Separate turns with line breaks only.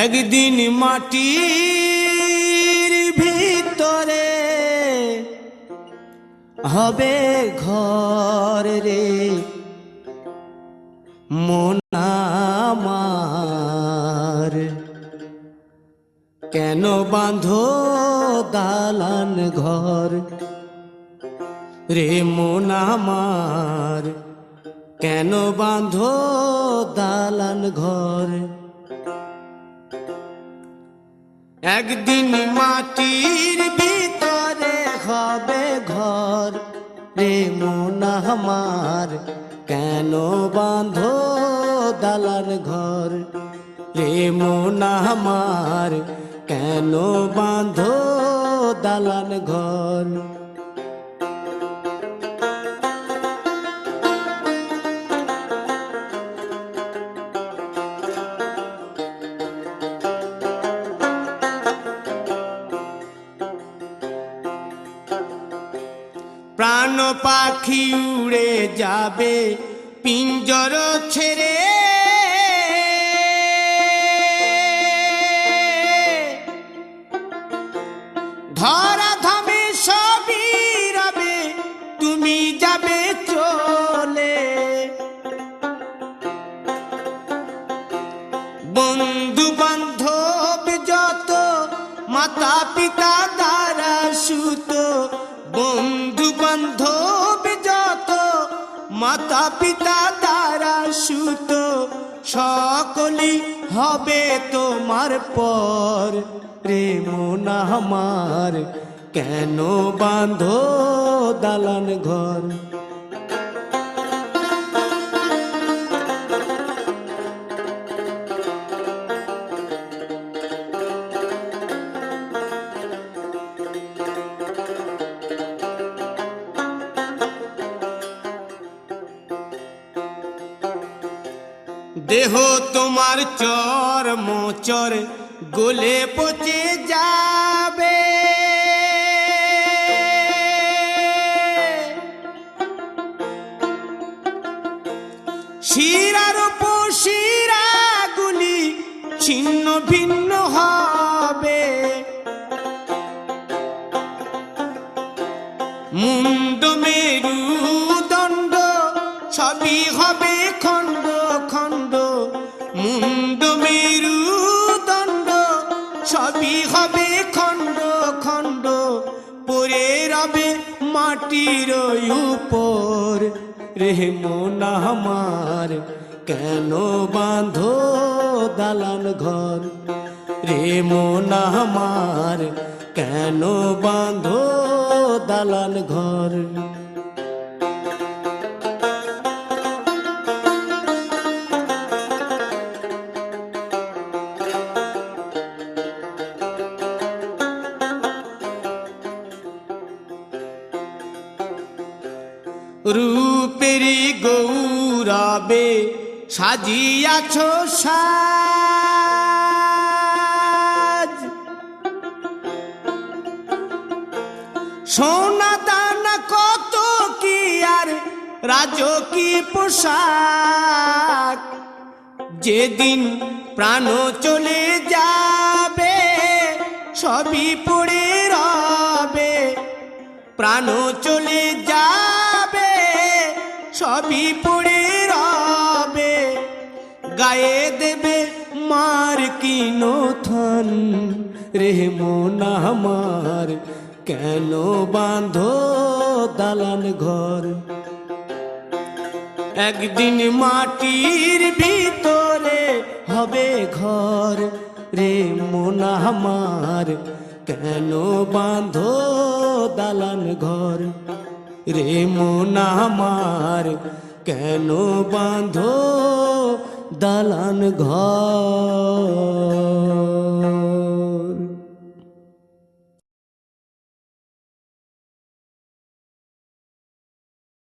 একদিন মাটির ভিতরে হবে ঘর রে মন আমার, কেন বাঁধো দালান ঘর রে মন আমার, কেন বাঁধো দালান ঘর। একদিন মাটির ভিতরে হবে ঘর রে মন আমার, কেন বাঁধো দালান ঘর রে মন আমার, কেন বাঁধো দালান ঘর। প্রাণ পাখি উড়ে যাবে পিঞ্জর ছেড়ে, ধরা ধামে সবই রবে তুমি যাবে চলে। বন্ধু বান্ধব যত মাতা পিতা দ্বারা সুত, বন্ধু বান্ধব যত মাতা পিতা দ্বারা সুত, সকলই হবে তোমার পর রে মন আমার, কেন বাঁধো দালান ঘর। দেহ তোমার চর মোচর গলে পচে যাবে, শিরার উপশিরা গুলি ছিন্ন ভিন্ন হবে, মুন্ড মেরুদণ্ড সবই হবে খণ্ড খণ্ড, মুন্ড মেরুদণ্ড সবই হবে খণ্ড খণ্ড, পড়ে রবে মাটির উপর রে মন আমার, কেন বাঁধো দালান ঘর রে মন আমার, কেন বাঁধো দালান ঘর। রূপেরি গৌরবে সাজিয়াছ সাজ, সোনা দানা কত কি আর রাজকী পোশাক, যেদিন প্রাণ চলে যাবে সবই পড়ে রবে, প্রাণ চলে যাবে সবই পড়ে রবে, গায়ে দেবে মার কিনো থান রে মন আমার, কেন বাঁধো দালান ঘর। একদিন মাটির ভিতরে হবে ঘর রে মন আমার, কেন বাঁধো দালান ঘর রে মন আমার, কেন বাঁধো দালান ঘর।